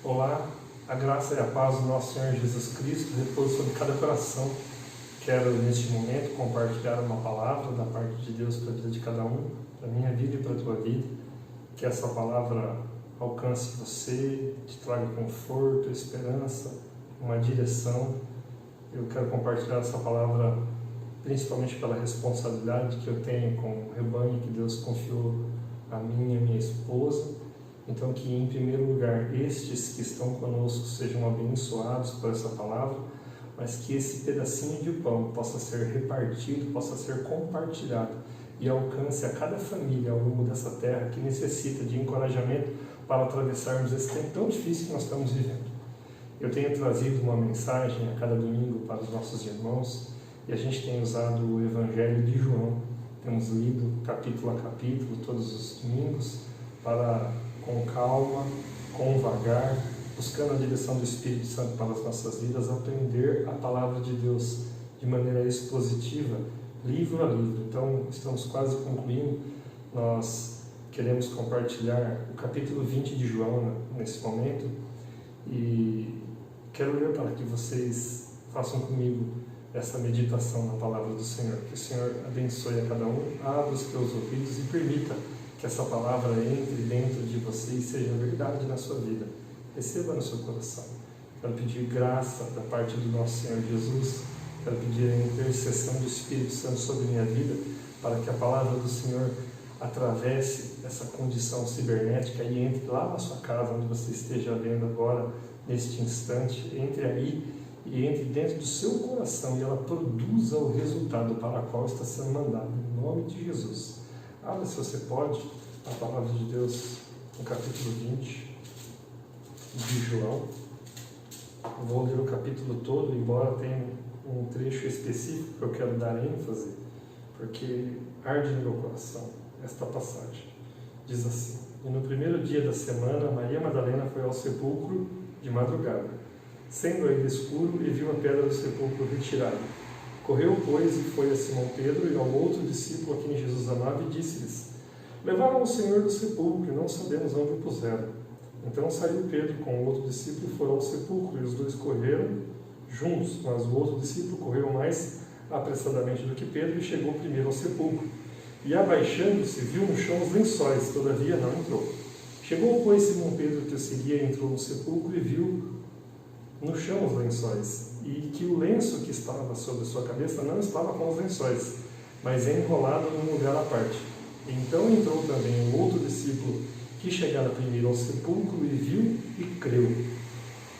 Olá, a graça e a paz do nosso Senhor Jesus Cristo repousa sobre cada coração. Quero, neste momento, compartilhar uma palavra da parte de Deus para a vida de cada um, para a minha vida e para a tua vida. Que essa palavra alcance você, te traga conforto, esperança, uma direção. Eu quero compartilhar essa palavra principalmente pela responsabilidade que eu tenho com o rebanho que Deus confiou a mim e a minha esposa. Então, que em primeiro lugar, estes que estão conosco sejam abençoados por essa palavra, mas que esse pedacinho de pão possa ser repartido, possa ser compartilhado e alcance a cada família ao longo dessa terra que necessita de encorajamento para atravessarmos esse tempo tão difícil que nós estamos vivendo. Eu tenho trazido uma mensagem a cada domingo para os nossos irmãos e a gente tem usado o Evangelho de João. Temos lido capítulo a capítulo todos os domingos para, com calma, com vagar, buscando a direção do Espírito Santo para as nossas vidas, aprender a palavra de Deus de maneira expositiva, livro a livro. Então, estamos quase concluindo. Nós queremos compartilhar o capítulo 20 de João nesse momento e quero ler para que vocês façam comigo essa meditação na palavra do Senhor. Que o Senhor abençoe a cada um, abra os teus ouvidos e permita que essa palavra entre dentro de você e seja verdade na sua vida. Receba no seu coração. Quero pedir graça da parte do nosso Senhor Jesus. Quero pedir a intercessão do Espírito Santo sobre minha vida, para que a palavra do Senhor atravesse essa condição cibernética e entre lá na sua casa, onde você esteja vendo agora, neste instante. Entre aí e entre dentro do seu coração e ela produza o resultado para o qual está sendo mandado. Em nome de Jesus. Abra, se você pode, a palavra de Deus no capítulo 20 de João. Eu vou ler o capítulo todo, embora tenha um trecho específico que eu quero dar ênfase, porque arde no meu coração esta passagem. Diz assim: E no primeiro dia da semana, Maria Madalena foi ao sepulcro de madrugada, sendo ainda escuro, e viu a pedra do sepulcro retirada. Correu, pois, e foi a Simão Pedro e ao outro discípulo a quem Jesus amava e disse-lhes: Levaram o Senhor do sepulcro e não sabemos onde o puseram. Então saiu Pedro com o outro discípulo e foram ao sepulcro, e os dois correram juntos, mas o outro discípulo correu mais apressadamente do que Pedro e chegou primeiro ao sepulcro. E abaixando-se, viu no chão os lençóis, todavia não entrou. Chegou, pois, Simão Pedro, que o seguia, e entrou no sepulcro e viu no chão os lençóis, e que o lenço que estava sobre sua cabeça não estava com os lençóis, mas enrolado num lugar à parte. Então entrou também o outro discípulo, que chegara primeiro ao sepulcro e viu e creu,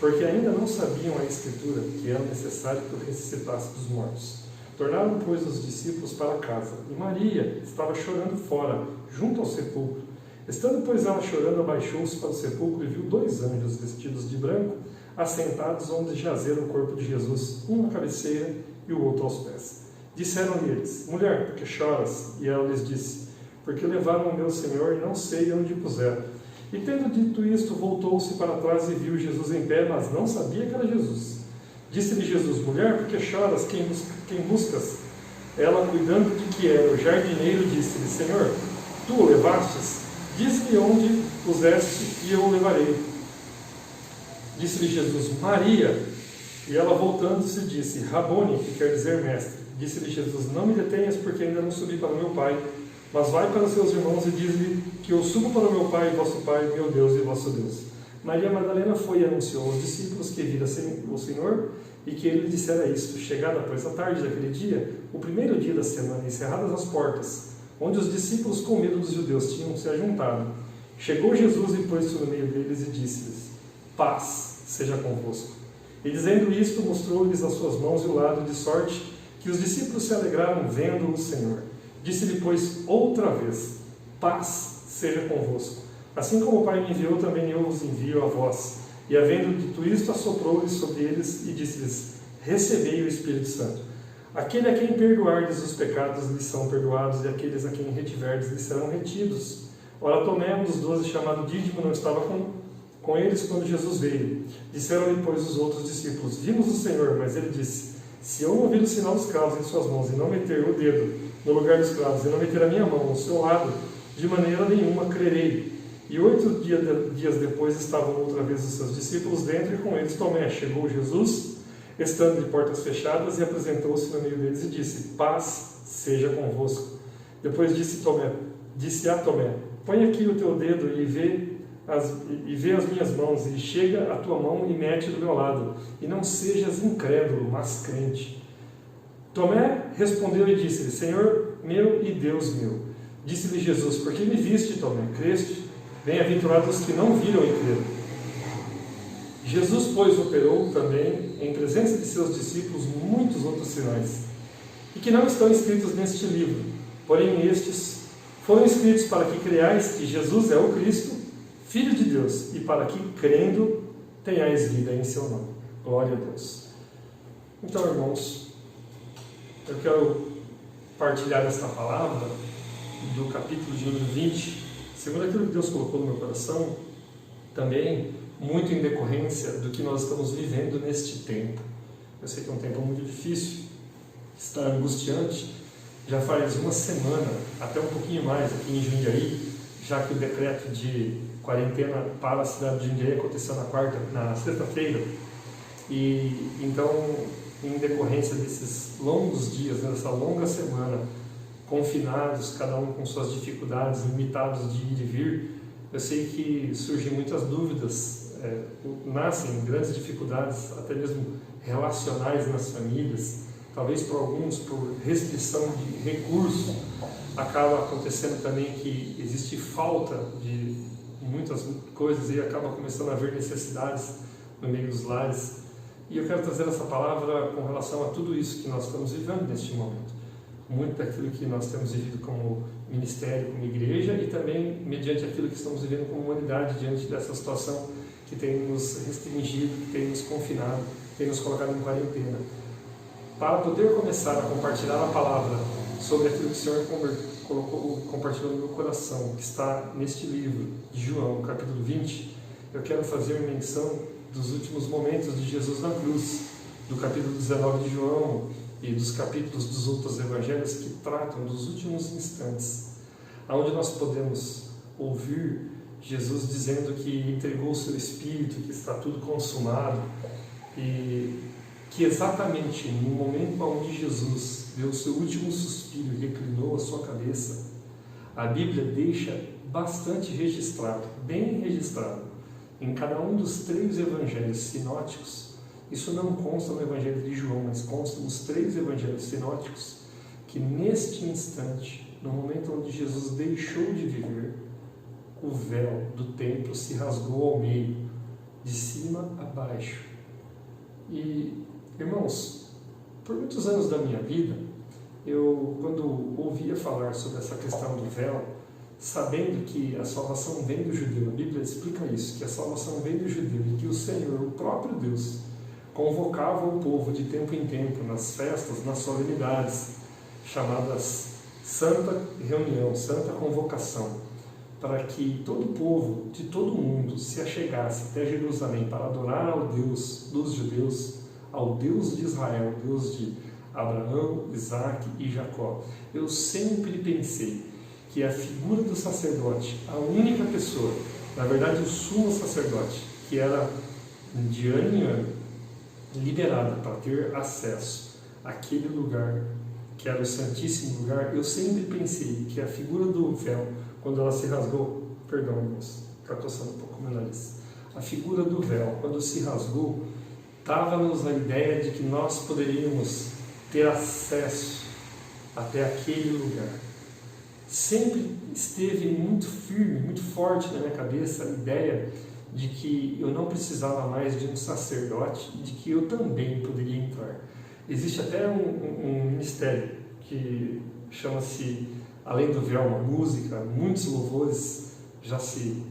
porque ainda não sabiam a Escritura, que era necessário que o ressuscitasse dos mortos. Tornaram, pois, os discípulos para casa, e Maria estava chorando fora, junto ao sepulcro. Estando, pois, ela chorando, abaixou-se para o sepulcro e viu dois anjos vestidos de branco, assentados onde jazera o corpo de Jesus, um na cabeceira e o outro aos pés. Disseram-lhe eles: Mulher, por que choras? E ela lhes disse: Porque levaram o meu Senhor e não sei onde o puseram. E tendo dito isto, voltou-se para trás e viu Jesus em pé, mas não sabia que era Jesus. Disse-lhe Jesus: Mulher, por que choras? Quem buscas? Ela, cuidando de que era o jardineiro, disse-lhe: Senhor, tu o levastes? Diz-me onde puseste e eu o levarei. Disse-lhe Jesus: Maria. E ela, voltando-se, disse: Rabone, que quer dizer mestre. Disse-lhe Jesus: Não me detenhas, porque ainda não subi para o meu Pai, mas vai para os seus irmãos e diz-lhe que eu subo para o meu Pai e vosso Pai, meu Deus e vosso Deus. Maria Madalena foi e anunciou aos discípulos que vira o Senhor e que ele lhe dissera isto. Chegada, pois, a tarde daquele dia, o primeiro dia da semana, encerradas as portas, onde os discípulos, com medo dos judeus, tinham se ajuntado, chegou Jesus e pôs-se no meio deles e disse-lhes: Paz seja convosco. E dizendo isto, mostrou-lhes as suas mãos e o lado, de sorte que os discípulos se alegraram vendo o Senhor. Disse-lhe, pois, outra vez: Paz seja convosco. Assim como o Pai me enviou, também eu os envio a vós. E havendo dito isto, assoprou-lhes sobre eles e disse-lhes: Recebei o Espírito Santo. Aquele a quem perdoardes os pecados lhes são perdoados, e aqueles a quem retiverdes lhes serão retidos. Ora, Tomé, um dos 12, chamado Dídimo, não estava com eles quando Jesus veio. Disseram-lhe, pois, os outros discípulos: Vimos o Senhor. Mas ele disse: Se eu não vir o sinal dos cravos em suas mãos, e não meter o dedo no lugar dos cravos, e não meter a minha mão no seu lado, de maneira nenhuma crerei. E 8 dias depois estavam outra vez os seus discípulos dentro, e com eles Tomé. Chegou Jesus, estando de portas fechadas, e apresentou-se no meio deles e disse: paz seja convosco. Depois disse a Tomé: põe aqui o teu dedo e vê as minhas mãos, e chega a tua mão e mete do meu lado, e não sejas incrédulo, mas crente. Tomé respondeu e disse-lhe: Senhor meu e Deus meu. Disse-lhe Jesus: por que me viste, Tomé? Creste? Bem-aventurados os que não viram e creram. Jesus, pois, operou também, em presença de seus discípulos, muitos outros sinais, e que não estão escritos neste livro. Porém, estes foram escritos para que creiais que Jesus é o Cristo, Filho de Deus, e para que, crendo, tenhais vida em seu nome. Glória a Deus. Então, irmãos, eu quero partilhar esta palavra do capítulo de número 20, segundo aquilo que Deus colocou no meu coração, também muito em decorrência do que nós estamos vivendo neste tempo. Eu sei que é um tempo muito difícil, está angustiante. Já faz uma semana, até um pouquinho mais, aqui em Jundiaí, já que o decreto de quarentena para a cidade de Jundiaí aconteceu na sexta-feira. E então, em decorrência desses longos dias, dessa longa semana, confinados, cada um com suas dificuldades, limitados de ir e vir, eu sei que surgem muitas dúvidas, nascem grandes dificuldades, até mesmo relacionais nas famílias. Talvez para alguns, por restrição de recursos, acaba acontecendo também que existe falta de muitas coisas e acaba começando a haver necessidades no meio dos lares. E eu quero trazer essa palavra com relação a tudo isso que nós estamos vivendo neste momento. Muito daquilo que nós temos vivido como ministério, como igreja, e também mediante aquilo que estamos vivendo como humanidade diante dessa situação que tem nos restringido, que tem nos confinado, tem nos colocado em quarentena. Para poder começar a compartilhar a palavra sobre aquilo que o Senhor compartilhou no meu coração, que está neste livro de João, capítulo 20, eu quero fazer menção dos últimos momentos de Jesus na cruz, do capítulo 19 de João e dos capítulos dos outros evangelhos que tratam dos últimos instantes, onde nós podemos ouvir Jesus dizendo que entregou o seu Espírito, que está tudo consumado, e que exatamente no momento onde Jesus deu o seu último suspiro e reclinou a sua cabeça, a Bíblia deixa bastante registrado, bem registrado, em cada um dos 3 evangelhos sinóticos. Isso não consta no evangelho de João, mas consta nos 3 evangelhos sinóticos, que neste instante, no momento onde Jesus deixou de viver, o véu do templo se rasgou ao meio, de cima a baixo. E, irmãos, por muitos anos da minha vida, eu, quando ouvia falar sobre essa questão do véu, sabendo que a salvação vem do judeu, a Bíblia explica isso, que a salvação vem do judeu, e que o Senhor, o próprio Deus, convocava o povo de tempo em tempo, nas festas, nas solenidades, chamadas Santa Reunião, Santa Convocação, para que todo o povo, de todo o mundo, se achegasse até Jerusalém para adorar ao Deus dos judeus, ao Deus de Israel, Deus de Abraão, Isaac e Jacó. Eu sempre pensei que a figura do sacerdote, a única pessoa, na verdade o sumo sacerdote, que era de ano em ano liberada para ter acesso àquele lugar, que era o Santíssimo Lugar, eu sempre pensei que a figura do véu, quando ela se rasgou, perdão, irmãos, está coçando um pouco meu nariz, a figura do véu, quando se rasgou, dava-nos a ideia de que nós poderíamos ter acesso até aquele lugar. Sempre esteve muito firme, muito forte na minha cabeça a ideia de que eu não precisava mais de um sacerdote, de que eu também poderia entrar. Existe até um ministério que chama-se Além do Véu, uma música, muitos louvores já se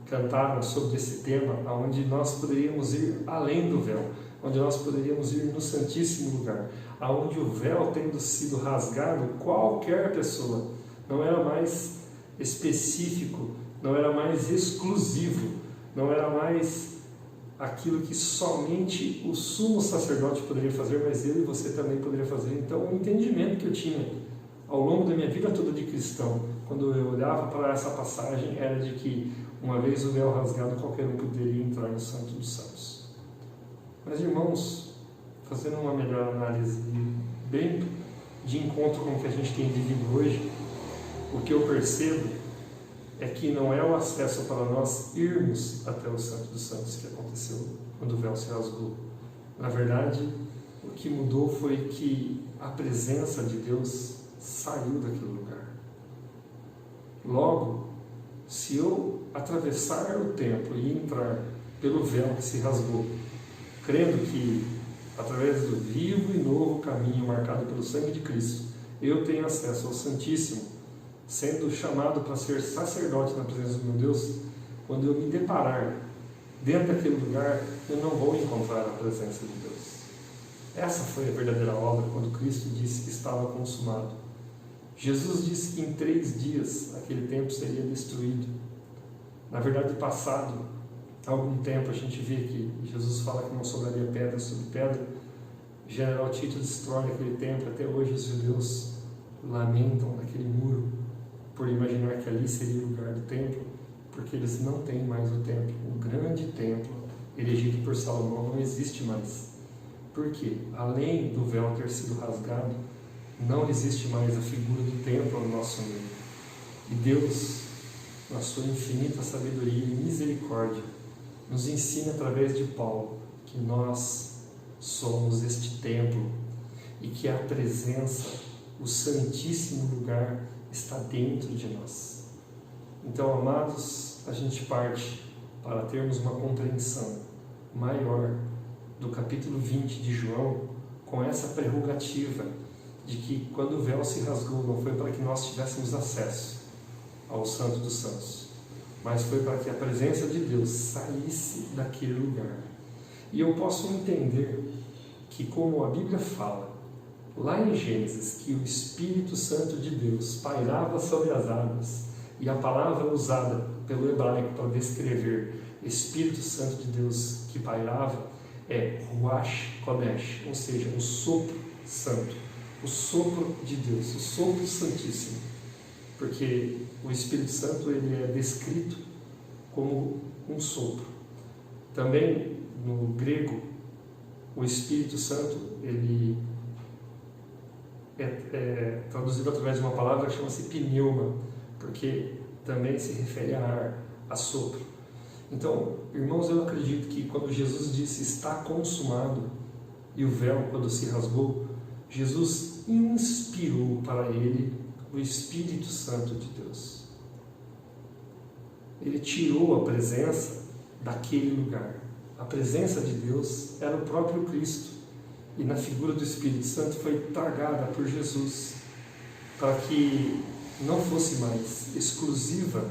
cantaram sobre esse tema, onde nós poderíamos ir além do véu, onde nós poderíamos ir no Santíssimo Lugar, onde o véu, tendo sido rasgado, qualquer pessoa, não era mais específico, não era mais exclusivo, não era mais aquilo que somente o sumo sacerdote poderia fazer, mas ele e você também poderia fazer. Então, o entendimento que eu tinha ao longo da minha vida toda de cristão, quando eu olhava para essa passagem, era de que uma vez o véu rasgado, qualquer um poderia entrar no Santo dos Santos. Mas, irmãos, fazendo uma melhor análise, bem de encontro com o que a gente tem vivido hoje, o que eu percebo é que não é o acesso para nós irmos até o Santo dos Santos que aconteceu quando o véu se rasgou. Na verdade, o que mudou foi que a presença de Deus saiu daquele lugar. Logo, se eu atravessar o templo e entrar pelo véu que se rasgou, crendo que, através do vivo e novo caminho marcado pelo sangue de Cristo, eu tenho acesso ao Santíssimo, sendo chamado para ser sacerdote na presença do meu Deus, quando eu me deparar dentro daquele lugar, eu não vou encontrar a presença de Deus. Essa foi a verdadeira obra, quando Cristo disse que estava consumado. Jesus disse que em 3 dias aquele templo seria destruído. Na verdade, passado algum tempo, a gente vê que Jesus fala que não sobraria pedra sobre pedra. O general Tito destrói aquele templo. Até hoje os judeus lamentam naquele muro por imaginar que ali seria o lugar do templo, porque eles não têm mais o templo. O grande templo erigido por Salomão não existe mais. Por quê? Além do véu ter sido rasgado, não existe mais a figura do templo no nosso meio. E Deus, na sua infinita sabedoria e misericórdia, nos ensina através de Paulo que nós somos este templo e que a presença, o santíssimo lugar, está dentro de nós. Então, amados, a gente parte para termos uma compreensão maior do capítulo 20 de João, com essa prerrogativa de que quando o véu se rasgou, não foi para que nós tivéssemos acesso ao Santo dos Santos, mas foi para que a presença de Deus saísse daquele lugar. E eu posso entender que, como a Bíblia fala, lá em Gênesis, que o Espírito Santo de Deus pairava sobre as águas, e a palavra usada pelo hebraico para descrever Espírito Santo de Deus que pairava é Ruach Kodesh, ou seja, o sopro santo, o sopro de Deus, o sopro santíssimo, porque o Espírito Santo ele é descrito como um sopro. Também no grego, o Espírito Santo ele é traduzido através de uma palavra que chama-se pneuma, porque também se refere a ar, a sopro. Então, irmãos, eu acredito que quando Jesus disse está consumado, e o véu quando se rasgou, Jesus inspirou para ele o Espírito Santo de Deus. Ele tirou a presença daquele lugar. A presença de Deus era o próprio Cristo, e na figura do Espírito Santo foi tragada por Jesus, para que não fosse mais exclusiva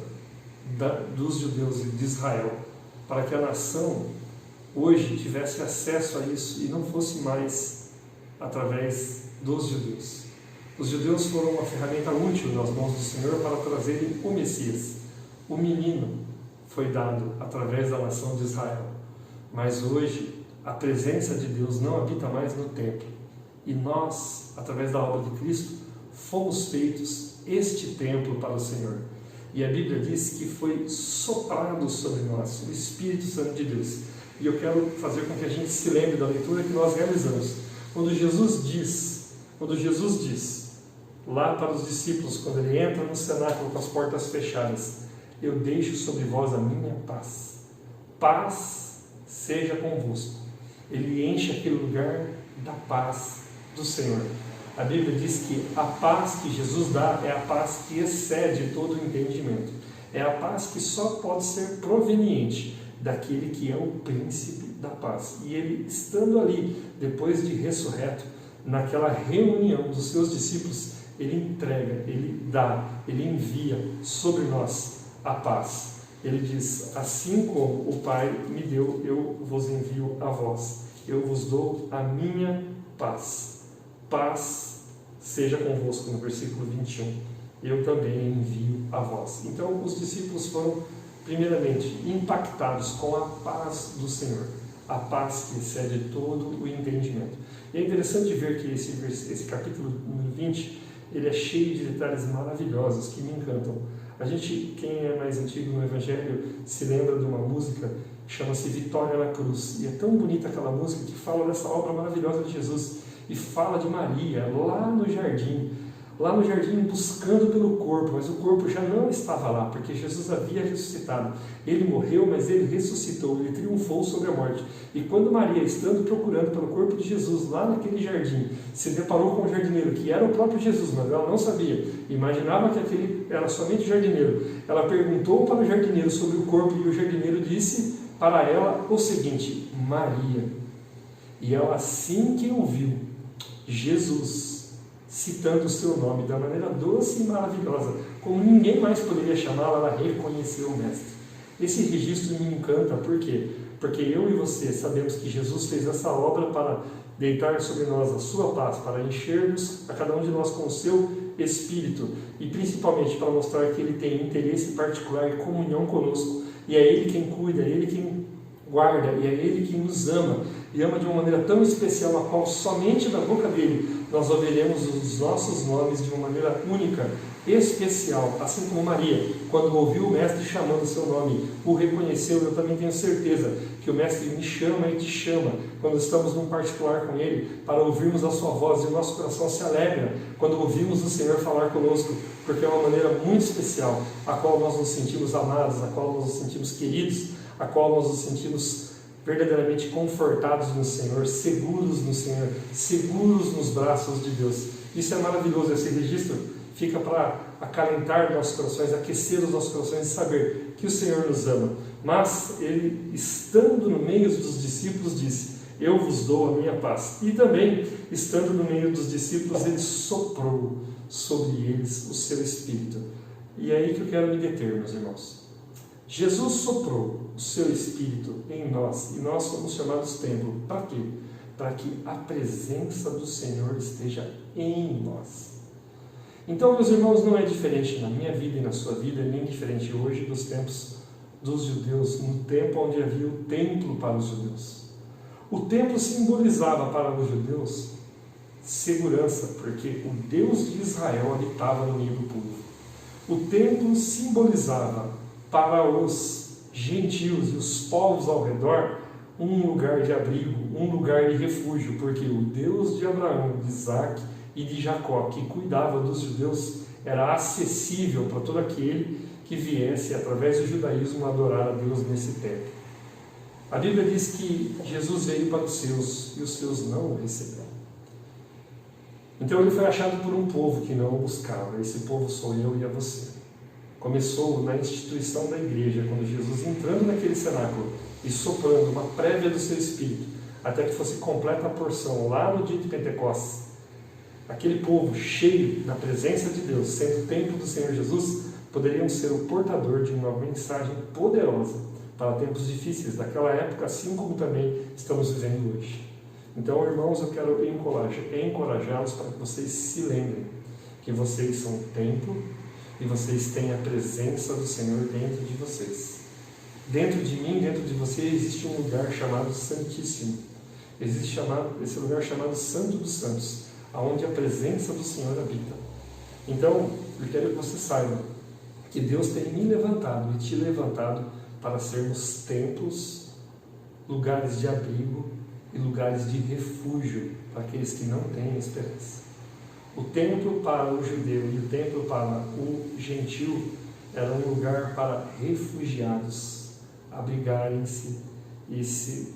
dos judeus de Israel, para que a nação hoje tivesse acesso a isso e não fosse mais através dos judeus. Os judeus foram uma ferramenta útil nas mãos do Senhor para trazerem o Messias. O menino foi dado através da nação de Israel, mas hoje a presença de Deus não habita mais no templo, e nós, através da obra de Cristo, fomos feitos este templo para o Senhor. E a Bíblia diz que foi soprado sobre nós o Espírito Santo de Deus. E eu quero fazer com que a gente se lembre da leitura que nós realizamos. Quando Jesus diz lá para os discípulos, quando ele entra no cenáculo com as portas fechadas, eu deixo sobre vós a minha paz. Paz seja convosco. Ele enche aquele lugar da paz do Senhor. A Bíblia diz que a paz que Jesus dá é a paz que excede todo o entendimento. É a paz que só pode ser proveniente daquele que é o príncipe da paz. E ele, estando ali, depois de ressurreto, naquela reunião dos seus discípulos, ele entrega, ele dá, ele envia sobre nós a paz. Ele diz, assim como o Pai me deu, eu vos envio a vós. Eu vos dou a minha paz. Paz seja convosco, no versículo 21. Eu também envio a vós. Então, os discípulos foram, primeiramente, impactados com a paz do Senhor. A paz que excede todo o entendimento. E é interessante ver que esse capítulo número 20, ele é cheio de detalhes maravilhosos que me encantam. Quem é mais antigo no Evangelho se lembra de uma música que chama-se Vitória na Cruz. E é tão bonita aquela música que fala dessa obra maravilhosa de Jesus e fala de Maria lá no jardim buscando pelo corpo, mas o corpo já não estava lá, porque Jesus havia ressuscitado. Ele morreu, mas ele ressuscitou, ele triunfou sobre a morte. E quando Maria, estando procurando pelo corpo de Jesus lá naquele jardim, se deparou com o jardineiro, que era o próprio Jesus, mas ela não sabia, imaginava que aquele era somente o jardineiro. Ela perguntou para o jardineiro sobre o corpo e o jardineiro disse para ela o seguinte: Maria. E ela, assim que ouviu Jesus citando o seu nome da maneira doce e maravilhosa, como ninguém mais poderia chamá-la, ela reconheceu o Mestre. Esse registro me encanta, por quê? Porque eu e você sabemos que Jesus fez essa obra para deitar sobre nós a sua paz, para enchermos a cada um de nós com o seu Espírito, e principalmente para mostrar que Ele tem interesse particular e comunhão conosco, e é Ele quem cuida, é Ele quem guarda, e é Ele quem nos ama, e ama de uma maneira tão especial, a qual somente da boca dele nós ouviremos os nossos nomes de uma maneira única, especial, assim como Maria, quando ouviu o Mestre chamando o seu nome, o reconheceu. Eu também tenho certeza que o Mestre me chama e te chama, quando estamos num particular com Ele, para ouvirmos a sua voz, e o nosso coração se alegra quando ouvimos o Senhor falar conosco, porque é uma maneira muito especial, a qual nós nos sentimos amados, a qual nós nos sentimos queridos, a qual nós nos sentimos verdadeiramente confortados no Senhor, seguros no Senhor, seguros nos braços de Deus. Isso é maravilhoso, esse registro fica para acalentar nossos corações, aquecer os nossos corações e saber que o Senhor nos ama. Mas Ele, estando no meio dos discípulos, disse: eu vos dou a minha paz. E também, estando no meio dos discípulos, Ele soprou sobre eles o seu Espírito. E é aí que eu quero me deter, meus irmãos. Jesus soprou o seu Espírito em nós, e nós somos chamados templo. Para quê? Para que a presença do Senhor esteja em nós. Então, meus irmãos, não é diferente na minha vida e na sua vida, nem diferente hoje dos tempos dos judeus, no tempo onde havia o templo para os judeus. O templo simbolizava para os judeus segurança, porque o Deus de Israel habitava no meio do povo. O templo simbolizava para os gentios e os povos ao redor um lugar de abrigo, um lugar de refúgio, porque o Deus de Abraão, de Isaac e de Jacó, que cuidava dos judeus, era acessível para todo aquele que viesse através do judaísmo adorar a Deus nesse templo. A Bíblia diz que Jesus veio para os seus e os seus não o receberam. Então ele foi achado por um povo que não o buscava. Esse povo sou eu e é você. Começou na instituição da igreja, quando Jesus, entrando naquele cenáculo e soprando uma prévia do seu Espírito, até que fosse completa a porção lá no dia de Pentecostes, aquele povo cheio da presença de Deus, sendo o templo do Senhor Jesus, poderiam ser o portador de uma mensagem poderosa para tempos difíceis daquela época, assim como também estamos vivendo hoje. Então, irmãos, eu quero encorajá-los para que vocês se lembrem que vocês são o templo e vocês têm a presença do Senhor dentro de vocês. Dentro de mim, dentro de você, existe um lugar chamado Santíssimo. Existe esse lugar chamado Santo dos Santos, onde a presença do Senhor habita. Então, eu quero que você saiba que Deus tem me levantado e te levantado para sermos templos, lugares de abrigo e lugares de refúgio para aqueles que não têm esperança. O templo para o judeu e o templo para o gentio era um lugar para refugiados abrigarem-se e se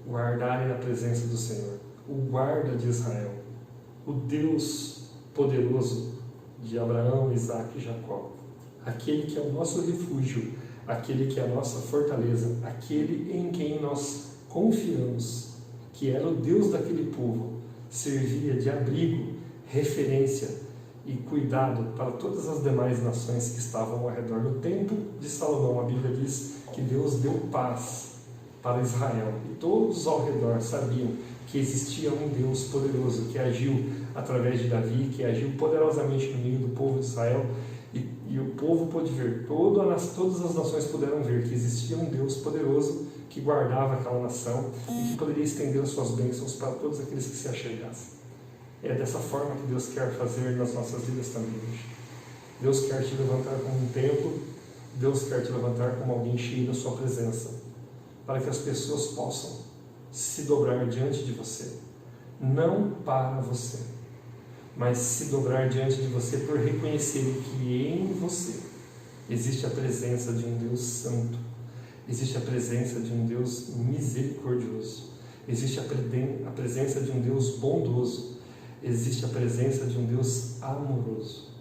guardarem na presença do Senhor. O guarda de Israel, o Deus poderoso de Abraão, Isaac e Jacó, aquele que é o nosso refúgio, aquele que é a nossa fortaleza, aquele em quem nós confiamos, que era o Deus daquele povo, servia de abrigo, referência e cuidado para todas as demais nações que estavam ao redor. No tempo de Salomão, a Bíblia diz que Deus deu paz para Israel, e todos ao redor sabiam que existia um Deus poderoso que agiu através de Davi, que agiu poderosamente no meio do povo de Israel, e o povo pôde ver, todas as nações puderam ver que existia um Deus poderoso que guardava aquela nação e que poderia estender as suas bênçãos para todos aqueles que se achegassem. É dessa forma que Deus quer fazer nas nossas vidas também hoje. Deus quer te levantar como um templo, Deus quer te levantar como alguém cheio da sua presença, para que as pessoas possam se dobrar diante de você, não para você, mas se dobrar diante de você por reconhecerem que em você existe a presença de um Deus santo, existe a presença de um Deus misericordioso, existe a presença de um Deus bondoso, existe a presença de um Deus amoroso.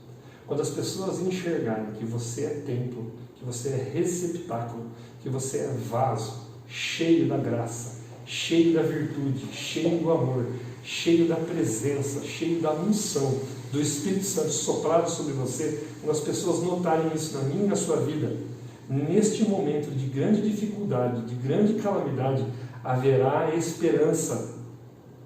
Quando as pessoas enxergarem que você é templo, que você é receptáculo, que você é vaso, cheio da graça, cheio da virtude, cheio do amor, cheio da presença, cheio da unção do Espírito Santo soprado sobre você, quando as pessoas notarem isso na minha e na sua vida, neste momento de grande dificuldade, de grande calamidade, haverá esperança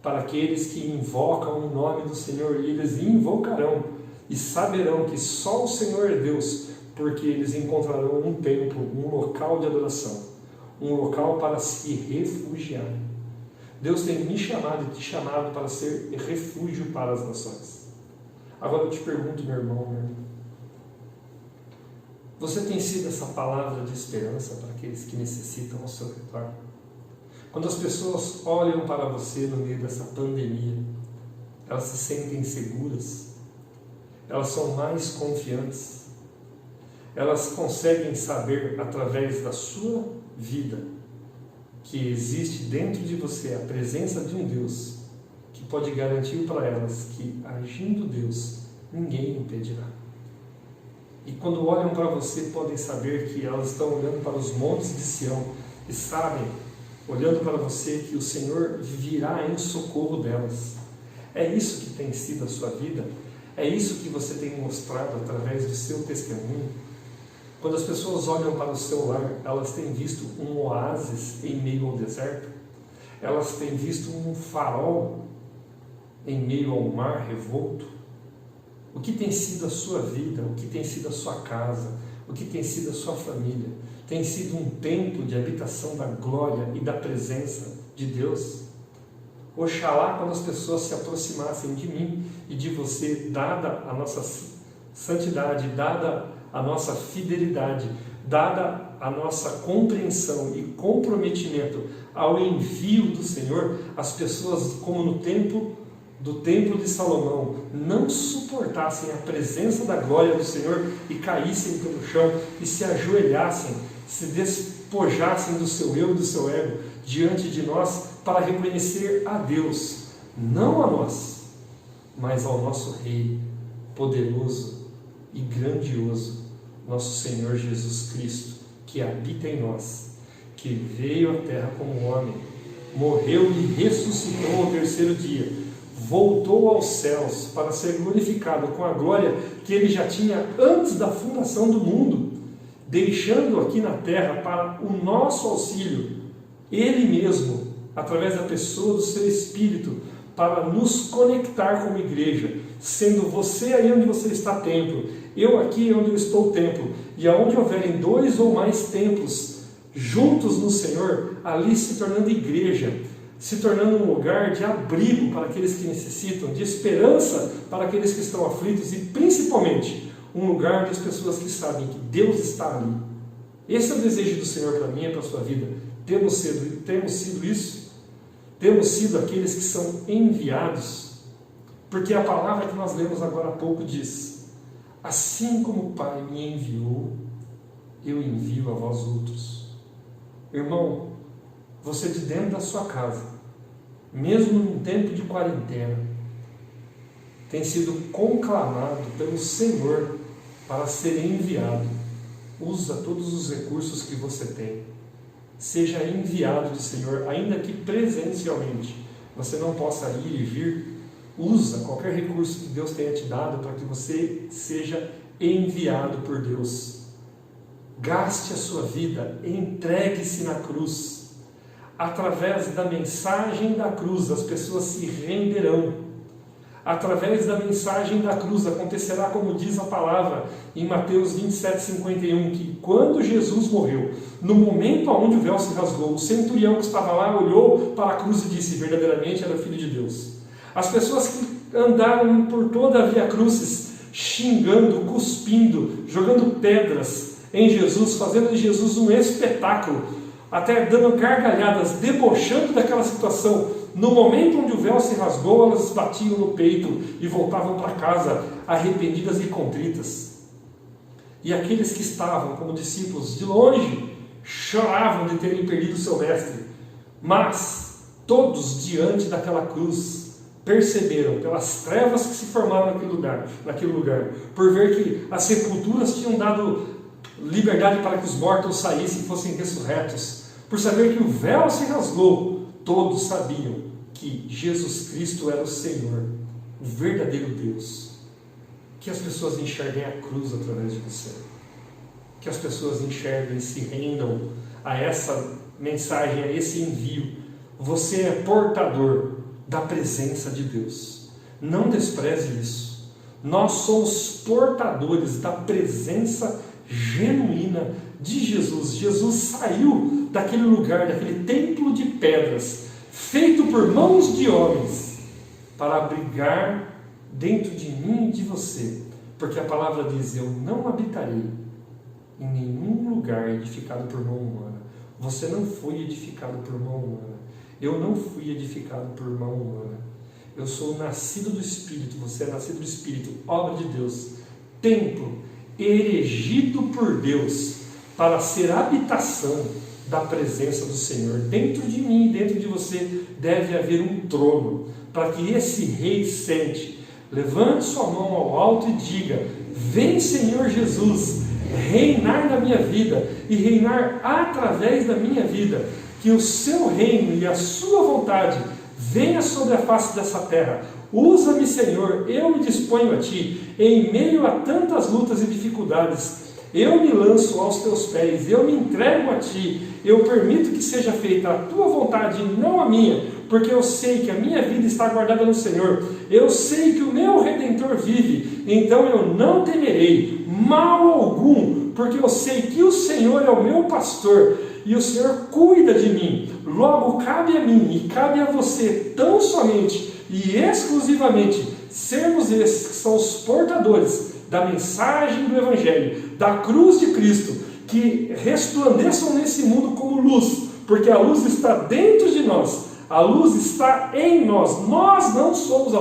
para aqueles que invocam o nome do Senhor, e eles invocarão e saberão que só o Senhor é Deus, porque eles encontrarão um templo, um local de adoração, um local para se refugiarem. Deus tem me chamado e te chamado para ser refúgio para as nações. Agora eu te pergunto, meu irmão, minha irmã, você tem sido essa palavra de esperança para aqueles que necessitam ao seu redor? Quando as pessoas olham para você no meio dessa pandemia, elas se sentem seguras, elas são mais confiantes, elas conseguem saber através da sua vida que existe dentro de você a presença de um Deus que pode garantir para elas que, agindo Deus, ninguém impedirá. E quando olham para você, podem saber que elas estão olhando para os montes de Sião e sabem, olhando para você, que o Senhor virá em socorro delas. É isso que tem sido a sua vida? É isso que você tem mostrado através do seu testemunho? Quando as pessoas olham para o seu lar, elas têm visto um oásis em meio ao deserto? Elas têm visto um farol em meio ao mar revolto? O que tem sido a sua vida? O que tem sido a sua casa? O que tem sido a sua família? Tem sido um templo de habitação da glória e da presença de Deus? Oxalá, quando as pessoas se aproximassem de mim e de você, dada a nossa santidade, dada a nossa fidelidade, dada a nossa compreensão e comprometimento ao envio do Senhor, as pessoas, como no templo de Salomão, não suportassem a presença da glória do Senhor e caíssem pelo chão e se ajoelhassem, se despojassem do seu eu e do seu ego diante de nós para reconhecer a Deus, não a nós, mas ao nosso Rei poderoso e grandioso, nosso Senhor Jesus Cristo, que habita em nós, que veio à terra como homem, morreu e ressuscitou ao terceiro dia, voltou aos céus para ser glorificado com a glória que ele já tinha antes da fundação do mundo, deixando aqui na terra para o nosso auxílio, ele mesmo, através da pessoa do seu Espírito, para nos conectar como igreja, sendo você aí onde você está templo, eu aqui onde eu estou templo, e aonde houverem 2 ou mais templos juntos no Senhor, ali se tornando igreja, se tornando um lugar de abrigo para aqueles que necessitam, de esperança para aqueles que estão aflitos e principalmente um lugar das pessoas que sabem que Deus está ali. Esse é o desejo do Senhor para mim e para a sua vida. Temos sido isso? Temos sido aqueles que são enviados? Porque a palavra que nós lemos agora há pouco diz: assim como o Pai me enviou, eu envio a vós outros. Irmão, você de dentro da sua casa, mesmo num tempo de quarentena, tem sido conclamado pelo Senhor para ser enviado. Usa todos os recursos que você tem. Seja enviado do Senhor, ainda que presencialmente você não possa ir e vir. Usa qualquer recurso que Deus tenha te dado para que você seja enviado por Deus. Gaste a sua vida, entregue-se na cruz. Através da mensagem da cruz, as pessoas se renderão. Através da mensagem da cruz acontecerá, como diz a palavra em Mateus 27:51, que quando Jesus morreu, no momento onde o véu se rasgou, o centurião que estava lá olhou para a cruz e disse: verdadeiramente era o Filho de Deus. As pessoas que andaram por toda a Via Crucis xingando, cuspindo, jogando pedras em Jesus, fazendo de Jesus um espetáculo, até dando gargalhadas, debochando daquela situação. No momento onde o véu se rasgou, elas batiam no peito e voltavam para casa arrependidas e contritas. E aqueles que estavam como discípulos de longe choravam de terem perdido seu mestre, mas todos diante daquela cruz perceberam, pelas trevas que se formaram naquele lugar, por ver que as sepulturas tinham dado liberdade para que os mortos saíssem e fossem ressurretos, por saber que o véu se rasgou, todos sabiam que Jesus Cristo era o Senhor, o verdadeiro Deus. Que as pessoas enxerguem a cruz através de você, que as pessoas enxerguem e se rendam a essa mensagem, a esse envio. Você é portador da presença de Deus, não despreze isso. Nós somos portadores da presença genuína de Jesus. Jesus saiu daquele lugar, daquele templo de pedras, feito por mãos de homens, para abrigar dentro de mim e de você, porque a palavra diz: eu não habitarei em nenhum lugar edificado por mão humana. Você não foi edificado por mão humana, eu não fui edificado por mão humana. Eu sou nascido do Espírito, você é nascido do Espírito, obra de Deus, templo erigido por Deus para ser habitação da presença do Senhor. Dentro de mim e dentro de você deve haver um trono, para que esse rei sente, levante sua mão ao alto e diga: vem, Senhor Jesus, reinar na minha vida e reinar através da minha vida, que o seu reino e a sua vontade venha sobre a face dessa terra. Usa-me, Senhor, eu me disponho a Ti, em meio a tantas lutas e dificuldades. Eu me lanço aos Teus pés, eu me entrego a Ti, eu permito que seja feita a Tua vontade e não a minha, porque eu sei que a minha vida está guardada no Senhor, eu sei que o meu Redentor vive, então eu não temerei mal algum, porque eu sei que o Senhor é o meu pastor, e o Senhor cuida de mim. Logo cabe a mim e cabe a você tão somente e exclusivamente sermos esses que são os portadores da mensagem do Evangelho, da cruz de Cristo, que resplandeçam nesse mundo como luz, porque a luz está dentro de nós, a luz está em nós. Nós não somos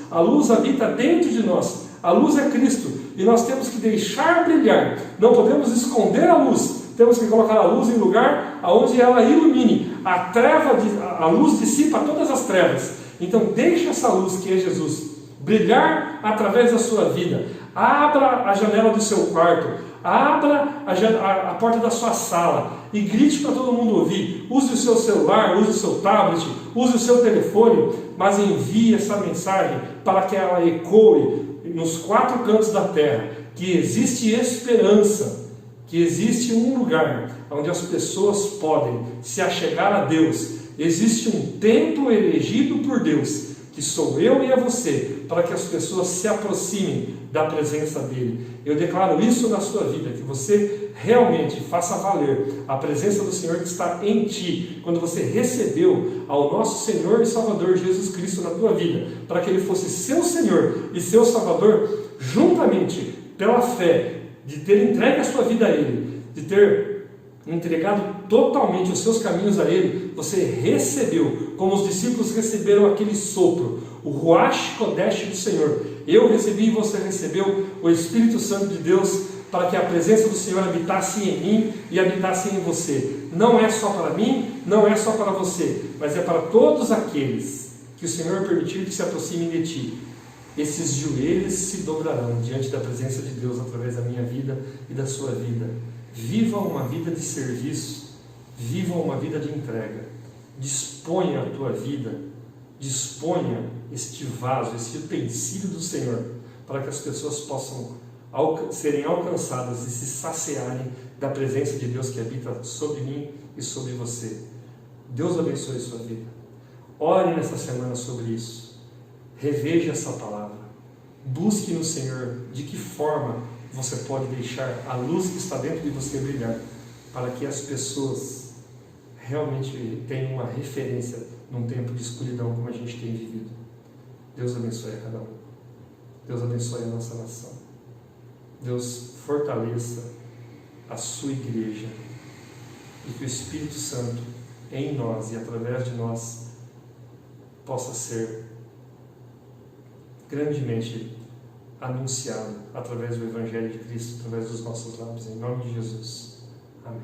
a luz habita dentro de nós, a luz é Cristo, e nós temos que deixar brilhar, não podemos esconder a luz, temos que colocar a luz em lugar onde ela ilumine. A luz dissipa todas as trevas. Então deixe essa luz, que é Jesus, brilhar através da sua vida. Abra a janela do seu quarto, abra a porta da sua sala e grite para todo mundo ouvir. Use o seu celular, use o seu tablet, use o seu telefone, mas envie essa mensagem para que ela ecoe nos 4 cantos da terra, que existe esperança, que existe um lugar onde as pessoas podem se achegar a Deus. Existe um templo erigido por Deus, que sou eu e é você, para que as pessoas se aproximem da presença dEle. Eu declaro isso na sua vida, que você realmente faça valer a presença do Senhor que está em ti, quando você recebeu ao nosso Senhor e Salvador Jesus Cristo na tua vida, para que Ele fosse seu Senhor e seu Salvador, juntamente pela fé de ter entregue a sua vida a Ele, de ter entregado totalmente os seus caminhos a Ele. Você recebeu, como os discípulos receberam aquele sopro, o Ruach Kodesh do Senhor. Eu recebi e você recebeu o Espírito Santo de Deus, para que a presença do Senhor habitasse em mim e habitasse em você. Não é só para mim, não é só para você, mas é para todos aqueles que o Senhor permitir que se aproximem de ti. Esses joelhos se dobrarão diante da presença de Deus através da minha vida e da sua vida. Viva uma vida de serviço, viva uma vida de entrega. Disponha a tua vida, disponha este vaso, este utensílio do Senhor, para que as pessoas possam serem alcançadas e se saciarem da presença de Deus que habita sobre mim e sobre você. Deus abençoe a sua vida. Ore nessa semana sobre isso. Reveja essa palavra. Busque no Senhor de que forma você pode deixar a luz que está dentro de você brilhar, para que as pessoas realmente tenham uma referência num tempo de escuridão como a gente tem vivido. Deus abençoe a cada um. Deus abençoe a nossa nação. Deus fortaleça a sua igreja e que o Espírito Santo em nós e através de nós possa ser grandemente anunciado através do Evangelho de Cristo, através dos nossos lábios, em nome de Jesus. Amém.